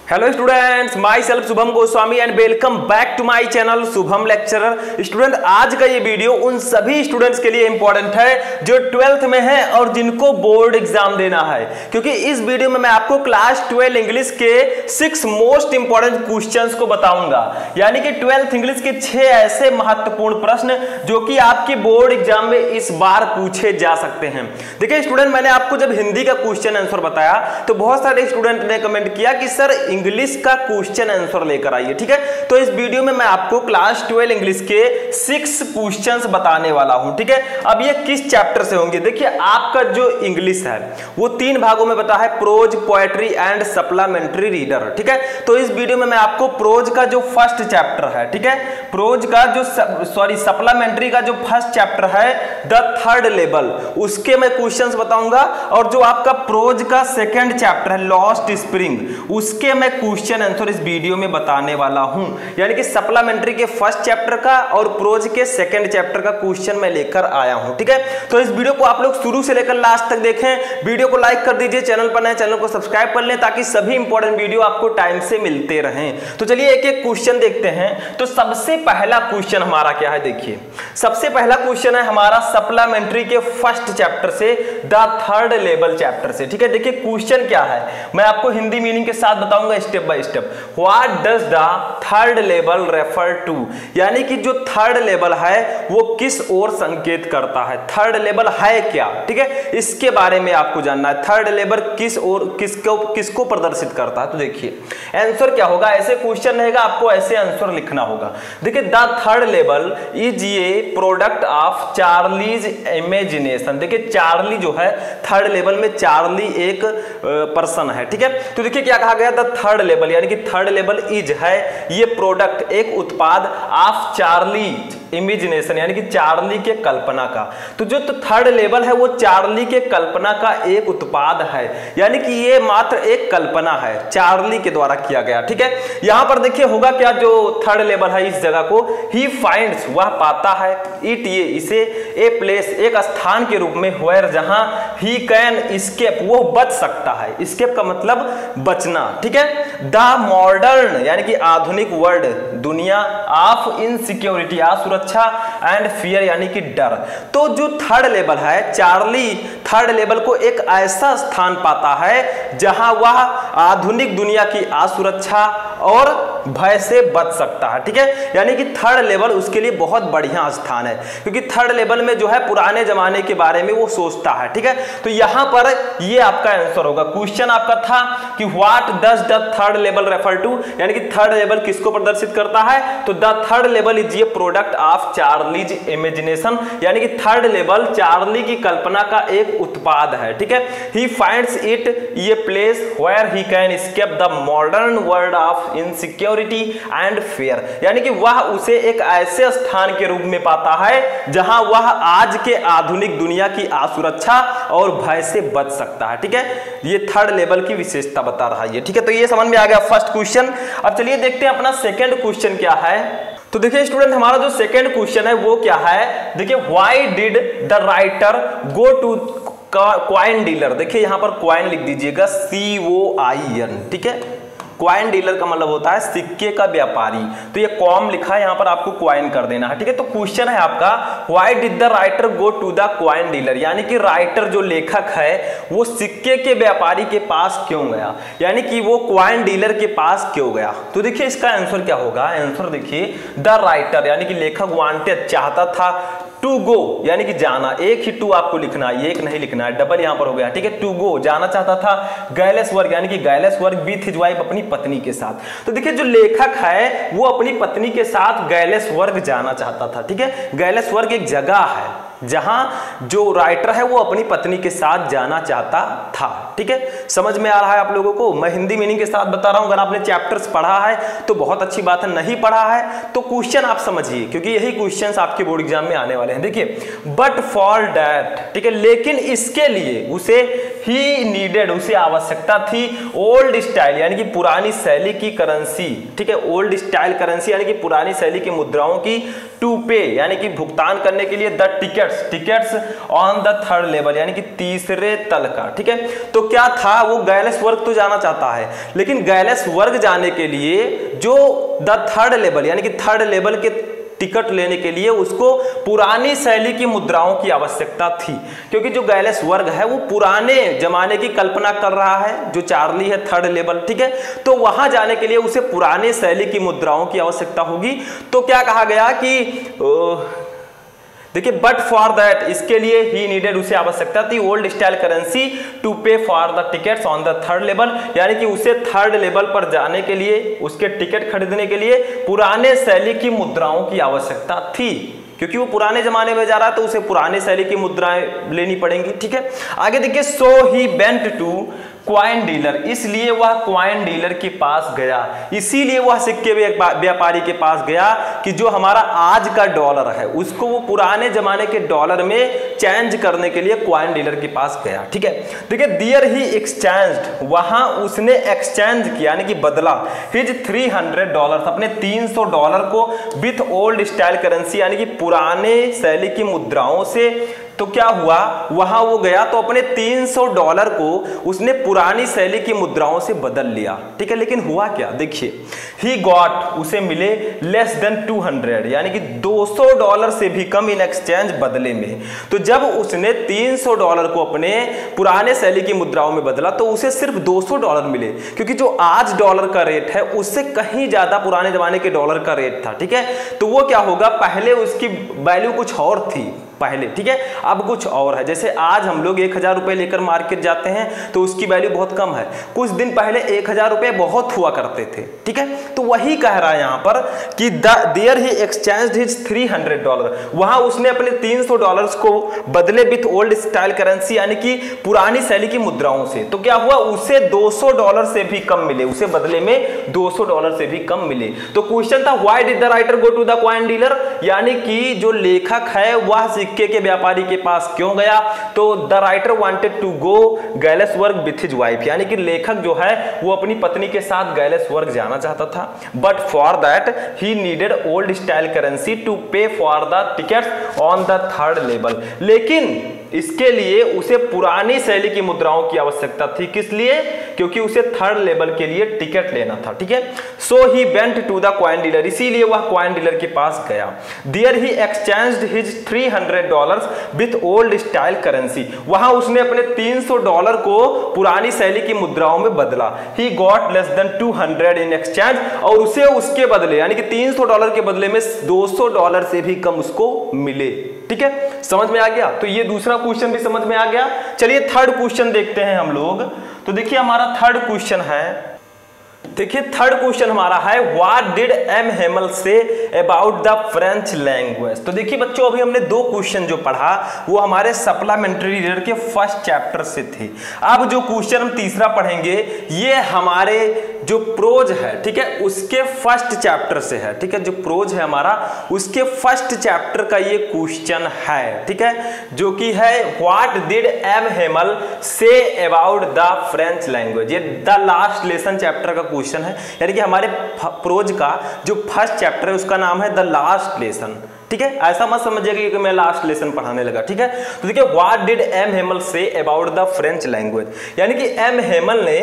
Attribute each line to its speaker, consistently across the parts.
Speaker 1: Hello students, myself Shubham Goswami and welcome back to my channel Shubham lecturer. Student, आज का ये video उन सभी स्टूडेंट्स के लिए इंपॉर्टेंट है जो 12th में है और जिनको बोर्ड एग्जाम देना है, क्योंकि इस वीडियो में मैं आपको क्लास 12 इंग्लिश के 6 मोस्ट इंपॉर्टेंट क्वेश्चंस को बताऊंगा। यानी कि 12th इंग्लिश के 6 ऐसे महत्वपूर्ण प्रश्न जो कि आपके बोर्ड एग्जाम में इस बार पूछे जा सकते हैं। देखिए स्टूडेंट, मैंने आपको जब हिंदी का क्वेश्चन आंसर बताया तो बहुत सारे स्टूडेंट ने कमेंट किया कि सर इंग्लिश का क्वेश्चन आंसर लेकर आइए। ठीक है, तो इस वीडियो में मैं आपको क्लास 12 इंग्लिश के 6 क्वेश्चंस बताने वाला हूं। ठीक है, अब ये किस चैप्टर से होंगे? देखिए, आपका जो इंग्लिश है वो 3 भागों में बता है, prose, poetry and supplementary reader. ठीक है, तो इस वीडियो में मैं आपको प्रोज का जो फर्स्ट चैप्टर है, ठीक है, प्रोज का जो सप्लीमेंट्री का जो फर्स्ट चैप्टर है द थर्ड लेवल, उसके मैं क्वेश्चंस बताऊंगा। और जो आपका प्रोज का सेकंड चैप्टर है लॉस्ट स्प्रिंग, उसके मैं क्वेश्चन आंसर इस वीडियो में बताने वाला हूं। यानी कि सप्लीमेंट्री के फर्स्ट चैप्टर का और प्रोज के सेकंड चैप्टर का क्वेश्चन मैं लेकर आया हूं। ठीक है, तो इस वीडियो को आप लोग शुरू से लेकर लास्ट तक देखें। वीडियो को लाइक कर दीजिए, चैनल पर नए चैनल को सब्सक्राइब कर लें ताकि सभी इंपॉर्टेंट वीडियो आपको टाइम से मिलते रहें। तो चलिए एक एक क्वेश्चन देखते हैं। तो सबसे पहला क्वेश्चन हमारा क्या है? देखिए, सबसे पहला क्वेश्चन है हमारा सप्लीमेंट्री के फर्स्ट चैप्टर से, द थर्ड लेवल चैप्टर से। ठीक है, देखिए क्वेश्चन क्या है, मैं आपको हिंदी मीनिंग के साथ बताऊंगा step by step. What does the third level refer to? यानी कि जो थर्ड लेवल है वो किस ओर संकेत करता है? थर्ड लेवल है क्या? ठीक है, इसके बारे में आपको जानना है। थर्ड लेवल किस ओर किसको प्रदर्शित करता है? तो देखिए आंसर क्या होगा, ऐसे क्वेश्चन रहेगा, आपको ऐसे आंसर लिखना होगा। देखिए, the third level is a product of Charlie's imagination. देखिए चार्ली जो है थर्ड लेवल में, चार्ली एक पर्सन है। ठीक है, तो देखिए क्या कहा गया, द थर्ड लेवल यानी कि थर्ड लेवल इज है ये प्रोडक्ट, एक उत्पाद ऑफ चार्ली इमेजिनेशन यानी कि चार्ली के कल्पना का। तो जो थर्ड लेवल है वो चार्ली के कल्पना का एक उत्पाद है, यानी कि ये मात्र एक कल्पना है, चार्ली के द्वारा किया गया। ठीक है, यहां पर देखिए होगा क्या, जो थर्ड लेवल है इस जगह को ही फाइंड्स, वह पाता है, इट ये इसे, ए प्लेस एक स्थान के रूप में, वेयर जहां ही कैन एस्केप वो बच सकता है। एस्केप का मतलब बचना। ठीक है, द मॉडर्न यानी कि आधुनिक वर्ल्ड दुनिया ऑफ इनसिक्योरिटी असुरक्षा एंड फियर यानी कि डर। तो जो थर्ड लेवल है, चार्ली थर्ड लेवल को एक ऐसा स्थान पाता है जहां वह आधुनिक दुनिया की असुरक्षा और भय से बच सकता है। ठीक है, यानी कि थर्ड लेवल उसके लिए बहुत बढ़िया स्थान है, क्योंकि थर्ड लेवल में जो है पुराने जमाने के बारे में वो सोचता है। ठीक है, तो यहां पर ये आपका आंसर होगा। क्वेश्चन आपका था कि what does the third level refer to, यानी कि थर्ड लेवल किसको प्रदर्शित करता है? तो the third level is a product of Charlie's imagination, यानी कि थर्ड लेवल चार्ली की कल्पना का एक उत्पाद है। ठीक है, he finds it a place where he can escape the modern world of insecurity and fear, यानी कि वह उसे एक ऐसे स्थान के रूप में पाता है जहां वह आज के आधुनिक दुनिया की असुरक्षा और भय से बच सकता है। ठीक है, ये थर्ड लेवल की विशेषता बता रहा है। ठीक है, तो ये समझ में आ गया फर्स्ट क्वेश्चन। अब चलिए देखते हैं अपना सेकंड क्वेश्चन क्या है। तो देखिए स्टूडेंट, हमारा जो सेकंड क्वेश्चन है वो क्या है? देखिए, why did the writer go to coin dealer? देखिए यहां पर कॉइन लिख दीजिएगा, COIN। ठीक है, क्वाइन डीलर का मतलब होता है सिक्के का व्यापारी, तो ये कॉम लिखा है, यहां पर आपको क्वाइन कर देना है। ठीक है, तो क्वेश्चन है आपका, why did the writer go to the coin dealer, यानी कि राइटर जो लेखक है वो सिक्के के व्यापारी के पास क्यों गया, यानी कि वो क्वाइन डीलर के पास क्यों गया? तो देखिए इसका आंसर क्या होगा। आंसर देखिए, द राइटर यानी कि लेखक वांटेड चाहता था, टू गो यानी कि जाना, एक ही टू आपको लिखना है, एक नहीं लिखना है, डबल यहां पर हो गया। ठीक है, टू गो जाना चाहता था, गैलेसवर्ग यानी कि गैलेसवर्ग विथ हिज वाइफ अपनी पत्नी के साथ। तो देखिए जो लेखक है वो अपनी पत्नी के साथ गैलेसवर्ग जाना चाहता था। ठीक है, गैलेसवर्ग एक जगह है जहां जो राइटर है वो अपनी पत्नी के साथ जाना चाहता था। ठीक है, समझ में आ रहा है आप लोगों को? मैं हिंदी मीनिंग के साथ बता रहा हूं। अगर आपने चैप्टर्स पढ़ा है तो बहुत अच्छी बात है, नहीं पढ़ा है तो क्वेश्चन आप समझिए, क्योंकि यही क्वेश्चंस आपके बोर्ड एग्जाम में आने वाले हैं। देखिए, बट फॉर दैट, ठीक है, लेकिन इसके लिए उसे ही नीडेड, उसे आवश्यकता थी, ओल्ड स्टाइल यानी कि पुरानी शैली की करेंसी। ठीक है, ओल्ड स्टाइल करेंसी यानी कि पुरानी शैली की मुद्राओं की, टू पे यानी कि भुगतान करने के लिए, the tickets on the third level यानी कि तीसरे तल का। ठीक है, तो तो क्या था, वो गैलेस वर्ग तो जाना चाहता है, लेकिन गैलेस वर्ग जाने के लिए जो द थर्ड लेवल यानी कि थर्ड लेवल के टिकट लेने के लिए उसको पुरानी शैली की मुद्राओं की आवश्यकता थी, क्योंकि जो गैलेस वर्ग है वो पुराने जमाने की कल्पना कर रहा है, जो चार्ली है थर्ड लेवल, ठीक है। तो वहां जाने के लिए उसे पुराने शैली की मुद्राओं की आवश्यकता होगी। तो क्या कहा गया कि देखिए, बट फॉर दैट, इसके लिए ही नीडेड, उसे आवश्यकता थी old style currency to pay for the tickets on the third level, यानी कि उसे थर्ड लेवल पर जाने के लिए, उसके टिकट खरीदने के लिए पुराने शैली की मुद्राओं की आवश्यकता थी, क्योंकि वो पुराने जमाने में जा रहा है तो उसे पुराने शैली की मुद्राएं लेनी पड़ेंगी, ठीक है। आगे देखिए, so he went to coin dealer, इसलिए वह क्वाइन डीलर के पास गया, इसीलिए वह सिक्के व्यापारी के पास गया कि जो हमारा आज का डॉलर है उसको वो पुराने जमाने के डॉलर में चेंज करने के लिए क्वाइन डीलर के पास गया, ठीक है। देखिए, देयर ही एक्सचेंज्ड, वहां उसने एक्सचेंज किया यानी कि बदला हिज $300, अपने $300 को विथ ओल्ड स्टाइल करेंसी यानी कि पुराने शैली की मुद्राओं से। तो क्या हुआ, वहां वो गया तो अपने $300 को उसने पुरानी शैली की मुद्राओं से बदल लिया, ठीक है। लेकिन हुआ क्या, देखिए, ही गॉट, उसे मिले लेस देन 200 यानी कि $200 से भी कम इन एक्सचेंज बदले में। तो जब उसने $300 को अपने पुराने शैली की मुद्राओं में बदला तो उसे सिर्फ $200 मिले, क्योंकि जो आज डॉलर का रेट है उससे कहीं ज्यादा पुराने जमाने के डॉलर का रेट था, ठीक है। तो वो क्या होगा, पहले उसकी वैल्यू कुछ और थी पहले, ठीक है, अब कुछ और है। जैसे आज हम लोग 1000 रुपए लेकर मार्केट जाते हैं तो उसकी वैल्यू बहुत कम है, कुछ दिन पहले 1000 रुपए बहुत हुआ करते थे, ठीक है। तो वही कह रहा है यहां पर कि देयर ही एक्सचेंज्ड हिज $300, वहां उसने अपने $300 को बदले विथ ओल्ड स्टाइल करेंसी यानी कि पुरानी शैली की मुद्राओं से। तो क्या हुआ, उसे $200 से भी कम मिले, उसे बदले में $200 से भी कम मिले। तो क्वेश्चन था, why did the writer go to the coin dealer, यानी कि जो लेखक है वह सिक्के के व्यापारी के पास क्यों गया। तो the writer wanted to go Galesburg with his wife, यानी कि लेखक जो है वो अपनी पत्नी के साथ गैलेस वर्ग जाना चाहता था। But for that he needed old style currency to pay for the tickets on the third level, लेकिन इसके लिए उसे पुरानी शैली की मुद्राओं की आवश्यकता थी। किस लिए, क्योंकि उसे थर्ड लेवल के लिए टिकट लेना था, ठीक है। So he went to the coin dealer, इसीलिए वह क्वाइन डीलर के पास गया। There he exchanged his $300 with old style currency, वहां उसने अपने $300 को पुरानी शैली की मुद्राओं में बदला। He got less than 200 in exchange, और उसे उसके बदले यानी कि $300 के बदले में $200 से भी कम उसको मिले, ठीक है। समझ में आ गया। तो ये दूसरा क्वेश्चन भी समझ में आ गया। चलिए थर्ड क्वेश्चन देखते हैं हम लोग। तो देखिए, हमारा थर्ड क्वेश्चन है, देखिए थर्ड क्वेश्चन हमारा है, what did M Hamel say about the French language. तो देखिए बच्चों, अभी हमने 2 क्वेश्चन जो पढ़ा वो हमारे सप्लीमेंट्री रीडर के फर्स्ट चैप्टर से थे। अब जो क्वेश्चन हम तीसरा पढ़ेंगे ये हमारे जो प्रोज है, ठीक है, उसके फर्स्ट चैप्टर से है, ठीक है। जो प्रोज है हमारा उसके फर्स्ट चैप्टर का ये क्वेश्चन है, ठीक है, जो कि है what did M Hamel say about the French language. ये द लास्ट लेसन चैप्टर का क्वेश्चन है, यानी कि हमारे प्रोज का जो फर्स्ट चैप्टर है उसका नाम है द लास्ट लेसन, ठीक है। ऐसा मत समझिएगा कि मैं लास्ट लेसन पढ़ाने लगा, ठीक है। तो देखिए, what did M Hamel say about the French language, यानी कि एम हेमल ने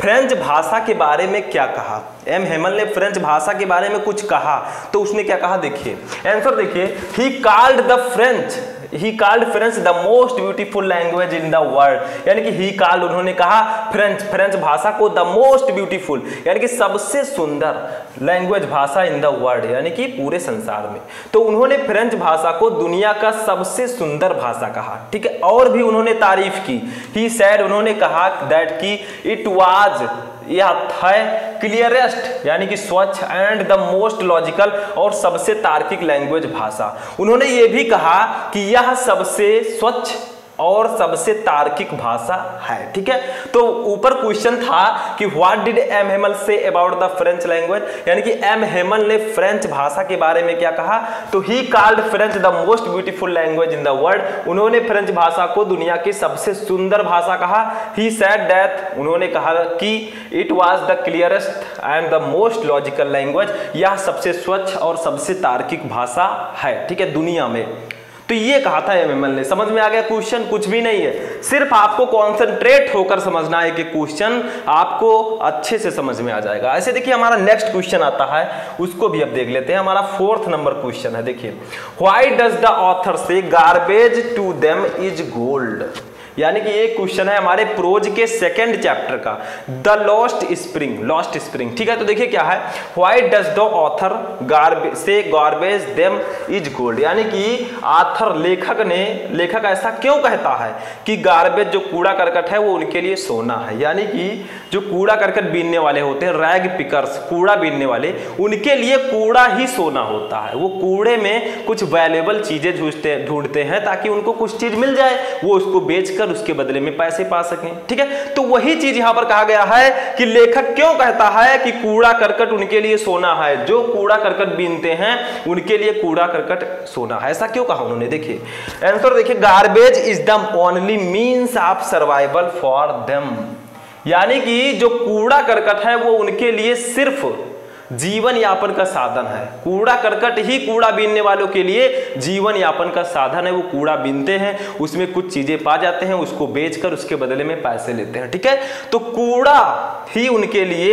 Speaker 1: फ्रेंच भाषा के बारे में क्या कहा। एम हेमल ने फ्रेंच भाषा के बारे में कुछ कहा, तो उसने क्या कहा, देखिए आंसर देखिए, he called the French, he called French the most beautiful language in the world, यानी कि ही कॉल्ड, उन्होंने कहा फ्रेंच भाषा को द मोस्ट ब्यूटीफुल, यानी कि सबसे सुंदर लैंग्वेज भाषा इन द वर्ल्ड, यानी कि पूरे संसार में। तो उन्होंने फ्रेंच भाषा को दुनिया का सबसे सुंदर भाषा कहा, ठीक है। और भी उन्होंने तारीफ की, ही सैड, उन्होंने कहा दैट की इट वाज, यह है क्लियरेस्ट यानी कि स्वच्छ एंड द मोस्ट लॉजिकल, और सबसे तार्किक लैंग्वेज भाषा। उन्होंने ये भी कहा कि यह सबसे स्वच्छ और सबसे तार्किक भाषा है, ठीक है। तो ऊपर क्वेश्चन था कि what did M Hamel say about the French language, यानी कि एम हेमल ने फ्रेंच भाषा के बारे में क्या कहा, तो he called French the most beautiful language in the world, उन्होंने फ्रेंच भाषा को दुनिया की सबसे सुंदर भाषा कहा। ही सेड दैट, उन्होंने कहा कि it was the clearest and the most logical language, यह सबसे स्वच्छ और सबसे तार्किक भाषा है, ठीक है, दुनिया में। तो ये कहा था एमएमएल ने। समझ में आ गया क्वेश्चन? कुछ भी नहीं है, सिर्फ आपको कॉन्सेंट्रेट होकर समझना है कि क्वेश्चन आपको अच्छे से समझ में आ जाएगा। ऐसे देखिए हमारा नेक्स्ट क्वेश्चन आता है, उसको भी अब देख लेते हैं। हमारा 4th नंबर क्वेश्चन है, देखिए why does the author say garbage to them is gold. यानी कि ये क्वेश्चन है हमारे प्रोज के 2nd चैप्टर का, द लॉस्ट स्प्रिंग। ठीक है, तो देखिए क्या है, why does the author garbage them is gold. यानी कि ऑथर लेखक ऐसा क्यों कहता है कि गार्बेज जो कूड़ा करकट है वो उनके लिए सोना है। यानी कि जो कूड़ा करकट बीनने वाले होते हैं, रैग पिकर्स, कूड़ा बीनने वाले, उनके लिए कूड़ा ही सोना होता है। वो कूड़े में कुछ वैल्यूएबल चीजें ढूंढते हैं ताकि उनको कुछ चीज मिल जाए, वो उसको बेचकर उसके बदले में पैसे पा सकें। ठीक है, तो वही चीज यहां पर कहा गया है कि लेखक क्यों कहता है कि कूड़ा करकट उनके लिए सोना है। जो कूड़ा करकट बीनते हैं उनके लिए कूड़ा करकट सोना है, ऐसा क्यों कहा उन्होंने? देखिए आंसर देखिए, garbage is the only means of survival for them. यानी कि जो कूड़ा करकट है वो उनके लिए सिर्फ जीवन यापन का साधन है। कूड़ा करकट ही कूड़ा बीनने वालों के लिए जीवन यापन का साधन है। वो कूड़ा बीनते हैं, उसमें कुछ चीजें पा जाते हैं, उसको बेचकर उसके बदले में पैसे लेते हैं। ठीक है, तो कूड़ा ही उनके लिए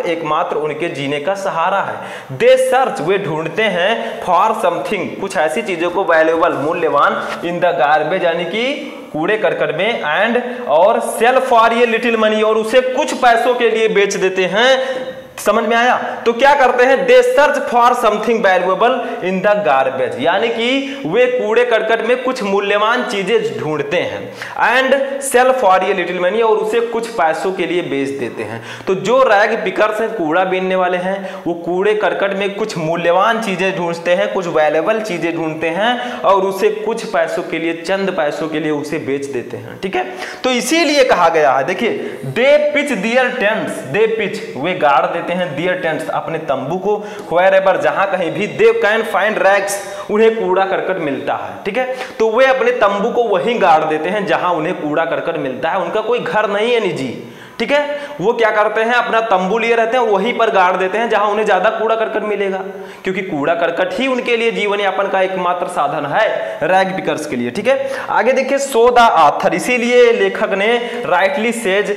Speaker 1: एकमात्र उनके जीने का सहारा है। दे सर्च, वे ढूंढते हैं, फॉर समथिंग, कुछ ऐसी चीजों को वैल्यूएबल, मूल्यवान, इन द गार्बेज, यानी कि कूड़े करकट में, एंड और सेल फॉर ये लिटिल मनी, और उसे कुछ पैसों के लिए बेच देते हैं। समझ में आया? तो क्या करते हैं, they search for something valuable in the garbage, यानी कि वे कूड़े करकट में कुछ मूल्यवान चीजें ढूंढते हैं, एंड सेल फॉर ये लिटिल मनी, और उसे कुछ पैसों के लिए बेच देते हैं। तो जो रैग पिकर्स हैं, कूड़ा बीनने वाले हैं, वो कूड़े करकट में कुछ मूल्यवान चीजें ढूंढते हैं, कुछ वैल्यूएबल चीजें ढूंढते हैं, और उसे कुछ पैसों के लिए, चंद पैसों के लिए उसे बेच देते हैं। ठीक है, तो इसीलिए कहा गया है, देखिए दे pitch their tents, they pitch, वे गाड़ देते हैं, दियर टेंट्स, अपने तंबू को, व्हेरेवर, जहां कहीं भी, दे कैन फाइंड रैग्स, उन्हें कूड़ा करकट मिलता है। ठीक है, तो वे अपने तंबू को वहीं गाड़ देते हैं जहां उन्हें कूड़ा करकट मिलता है। उनका कोई घर नहीं है निजी। ठीक है, वो क्या करते हैं, अपना तंबू लिए रहते हैं, वहीं पर गाड़ देते हैं जहां उन्हें ज्यादा कूड़ा करकट मिलेगा, क्योंकि कूड़ा करकट ही उनके लिए जीवन यापन का एकमात्र साधन है, रैग पिकर्स के लिए। ठीक है, आगे देखिए, सो द ऑथर, इसीलिए लेखक ने राइटली सेज,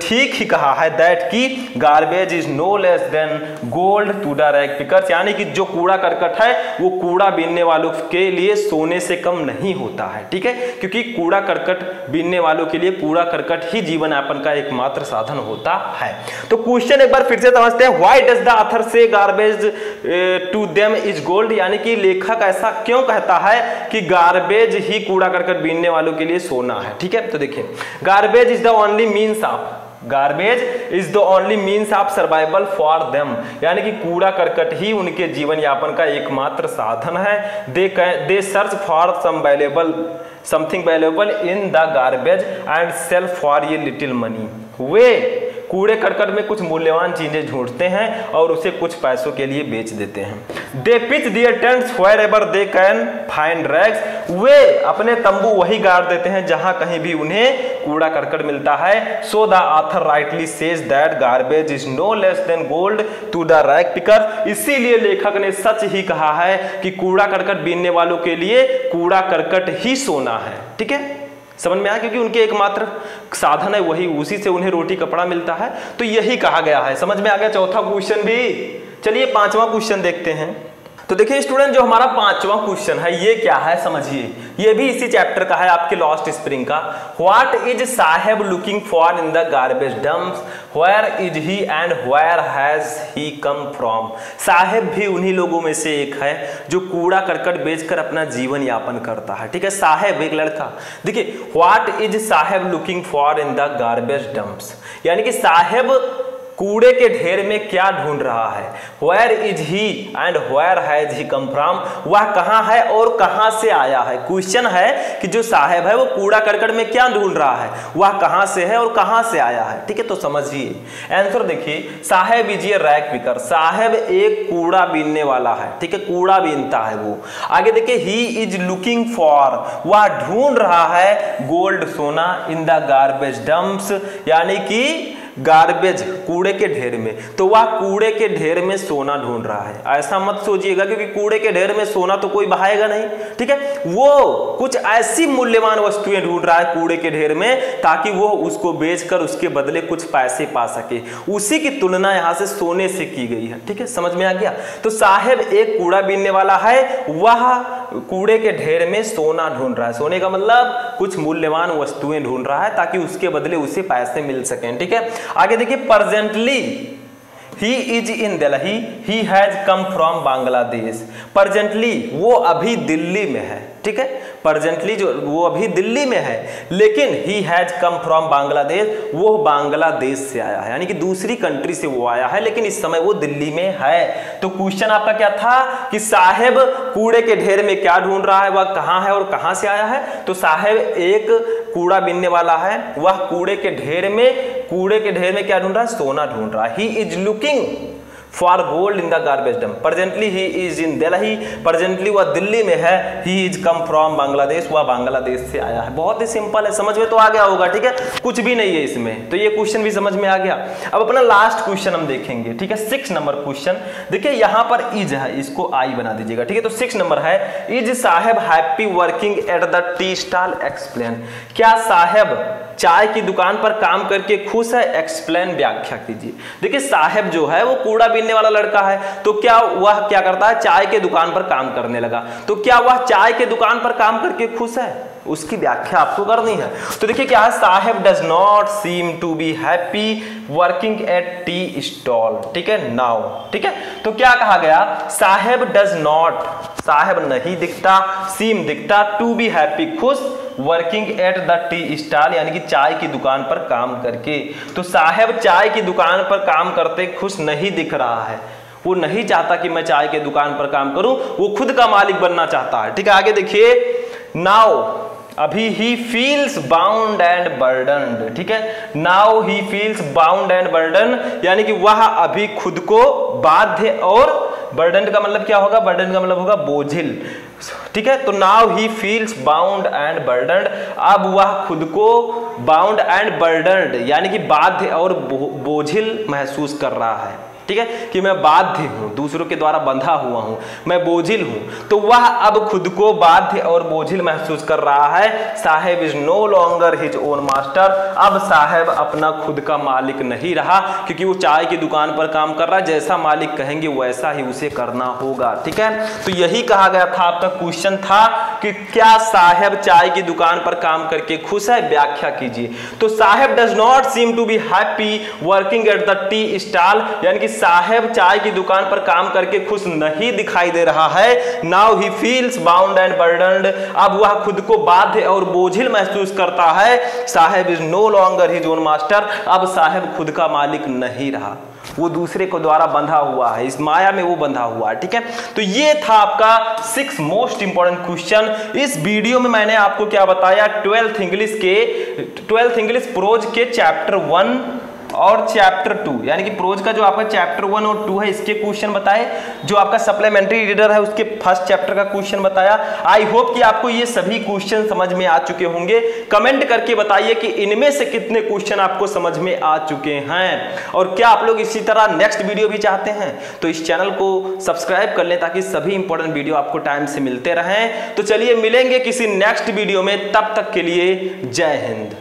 Speaker 1: ठीक ही कहा है, दैट की garbage is no less than gold to the rag pickers, यानी कि जो कूड़ा करकट है वो कूड़ा बीनने वालों के लिए सोने से कम नहीं होता है। ठीक है, क्योंकि कूड़ा करकट बीनने वालों के लिए कूड़ा करकट ही जीवन यापन का एकमात्र साधन होता है। तो क्वेश्चन एक बार फिर से समझते हैं, why does the author say garbage to them is gold, यानी कि लेखक ऐसा क्यों कहता है कि गार्बेज ही कूड़ा करकट बीनने वालों के लिए सोना है। ठीक है, तो देखिए, garbage is the only means of, garbage is the only means of survival for them, यानी कि कूड़ा करकट ही उनके जीवन यापन का एकमात्र साधन है। They search for something valuable in the garbage and sell for ये लिटिल मनी, वे कूड़े करकट में कुछ मूल्यवान चीजें ढूंढते हैं और उसे कुछ पैसों के लिए बेच देते हैं। They pitch their tents wherever they can find rags, वे अपने तंबू वही गाड़ देते हैं जहां कहीं भी उन्हें कूड़ा करकट मिलता है। So the author rightly says that garbage is no less than gold to the rag picker, इसीलिए लेखक ने सच ही कहा है कि कूड़ा करकट बीनने वालों के लिए कूड़ा करकट ही सोना है। ठीक है, समझ में आया? क्योंकि उनके एकमात्र साधन है वही, उसी से उन्हें रोटी कपड़ा मिलता है, तो यही कहा गया है। समझ में आ गया चौथा क्वेश्चन भी। चलिए पांचवा क्वेश्चन देखते हैं। तो देखिए स्टूडेंट, जो हमारा पांचवा क्वेश्चन है ये क्या है समझिए, ये भी इसी चैप्टर का है, आपके लॉस्ट स्प्रिंग का। What is Saheb looking for in the garbage dumps, where is he and where has he come from. Saheb भी उन्हीं लोगों में से एक है जो कूड़ा करकट बेचकर अपना जीवन यापन करता है। ठीक है, साहेब एक लड़का। देखिए, what is Saheb looking for in the garbage dumps, यानी कि साहेब कूड़े के ढेर में क्या ढूंढ रहा है। Where is he and where has he come from, वह कहां है और कहां से आया है। क्वेश्चन है कि जो साहेब है वो कूड़ा करकट में क्या ढूंढ रहा है, वह कहां से है और कहां से आया है। ठीक है, तो समझिए आंसर देखिए, साहेब इज ए रैग पिकर, साहेब एक कूड़ा बीनने वाला है। ठीक है, कूड़ा बीनता है वो। आगे देखिए, ही इज लुकिंग फॉर, वह ढूंढ रहा है गोल्ड सोना इन द गार्बेज डंप्स, यानी कि गार्बेज, कूड़े के ढेर में, तो वह कूड़े के ढेर में सोना ढूंढ रहा है। ऐसा मत सोचिएगा क्योंकि कूड़े के ढेर में सोना तो कोई बहाएगा नहीं, ठीक है। वो कुछ ऐसी मूल्यवान वस्तुएं ढूंढ रहा है कूड़े के ढेर में ताकि वो उसको बेचकर उसके बदले कुछ पैसे पा सके। उसी की तुलना यहां से सोने से की गई है, ठीक है, समझ में आ गया। तो साहब एक कूड़ा बीनने वाला है, वह कूड़े के ढेर में सोना ढूंढ रहा है। सोने का मतलब कुछ मूल्यवान वस्तुएं ढूंढ रहा है ताकि उसके बदले उसे पैसे मिल सकें, ठीक है। आगे देखिए, presently he is in Delhi, he has come from Bangladesh. Presently वो अभी दिल्ली में है, ठीक है। प्रेजेंटली जो वो अभी दिल्ली में है, लेकिन he has come from Bangladesh, वो बांग्लादेश से आया है, यानी कि दूसरी कंट्री से वो आया है, लेकिन इस समय वो दिल्ली में है। तो क्वेश्चन आपका क्या था कि साहेब कूड़े के ढेर में क्या ढूंढ रहा है, वह कहां है और कहां से आया है। तो साहेब एक कूड़ा बीनने वाला है, वह कूड़े के ढेर में क्या ढूंढ रहा है, सोना ढूंढ रहा है। He is looking for gold in the garbage dump. Presently he is in Delhi, presently वह दिल्ली में है। He is come from Bangladesh, वह बांग्लादेश से आया है। बहुत ही सिंपल है, समझ में तो आ गया होगा, ठीक है, कुछ भी नहीं है इसमें। तो ये क्वेश्चन भी समझ में आ गया। अब अपना लास्ट क्वेश्चन हम देखेंगे, ठीक है, 6 नंबर क्वेश्चन। देखिए यहां पर इज है, इसको आई बना दीजिएगा, ठीक है। तो 6 नंबर है, is Saheb happy working at the tea stall, explain. क्या साहेब चाय की दुकान पर काम करके खुश है, एक्सप्लेन, व्याख्या कीजिए। देखिए साहेब जो है वो कूड़ा बीनने वाला लड़का है, तो क्या वह क्या करता है, चाय के दुकान पर काम करने लगा। तो क्या वह चाय के दुकान पर काम करके खुश है, उसकी व्याख्या आपको करनी है। तो देखिए क्या है, Saheb does not seem to be happy working at tea stall, ठीक है, नाउ, ठीक है। तो क्या कहा गया, साहेब डज नॉट, साहेब नहीं दिखता, सीम दिखता, टू बी हैप्पी खुश, working at the tea stall यानी कि चाय की दुकान पर काम करके। तो साहेब चाय की दुकान पर काम करते खुश नहीं दिख रहा है, वो नहीं चाहता कि मैं चाय के दुकान पर काम करूं, वो खुद का मालिक बनना चाहता है, ठीक है। आगे देखिए, नाउ अभी ही फील्स बाउंड एंड बर्डन्ड, ठीक है। Now he feels bound and burden यानी कि वह अभी खुद को बाध्य और बर्डन का मतलब क्या होगा, बर्डन का मतलब होगा बोझिल, ठीक है। तो now he feels bound and burdened, अब वह खुद को बाउंड एंड बर्डन्ड यानी कि बाध्य और बोझिल महसूस कर रहा है, ठीक है, कि मैं बाध्य हूं, दूसरों के द्वारा बंधा हुआ हूं, मैं बोझिल हूं। तो वह अब खुद को बाध्य और बोझिल महसूस कर रहा है। Saheb is no longer his own master, अब साहेब अपना खुद का मालिक नहीं रहा क्योंकि वो चाय की दुकान पर काम कर रहा है, जैसा मालिक कहेंगे वैसा ही उसे करना होगा, ठीक है। तो यही कहा गया था, आपका क्वेश्चन था कि क्या साहेब चाय की दुकान पर काम करके खुश है, व्याख्या कीजिए। तो Saheb does not seem to be happy working at the tea stall यानी कि साहेब चाय की दुकान पर काम करके खुश नहीं दिखाई दे रहा है। Now he feels bound and burdened, अब वह खुद को बाध्य और बोझिल महसूस करता है। Saheb is no longer his own master, अब साहेब खुद का मालिक नहीं रहा, वो दूसरे को द्वारा बंधा हुआ है, इस माया में वो बंधा हुआ है, ठीक है। तो ये था आपका 6 मोस्ट इंपॉर्टेंट क्वेश्चन। इस वीडियो में मैंने आपको क्या बताया, 12th इंग्लिश प्रोज के चैप्टर 1 और चैप्टर 2 यानी कि प्रोज का जो आपका चैप्टर 1 और 2 है इसके क्वेश्चन बताए, जो आपका सप्लीमेंट्री रीडर है उसके फर्स्ट चैप्टर का क्वेश्चन बताया। आई होप कि आपको ये सभी क्वेश्चन समझ में आ चुके होंगे। कमेंट करके बताइए कि इनमें से कितने क्वेश्चन आपको समझ में आ चुके हैं, और क्या आप लोग इसी तरह नेक्स्ट वीडियो भी चाहते हैं तो इस चैनल को सब्सक्राइब कर लें ताकि सभी इंपॉर्टेंट वीडियो आपको टाइम से मिलते रहें। तो चलिए मिलेंगे किसी नेक्स्ट वीडियो में, तब तक के लिए जय हिंद।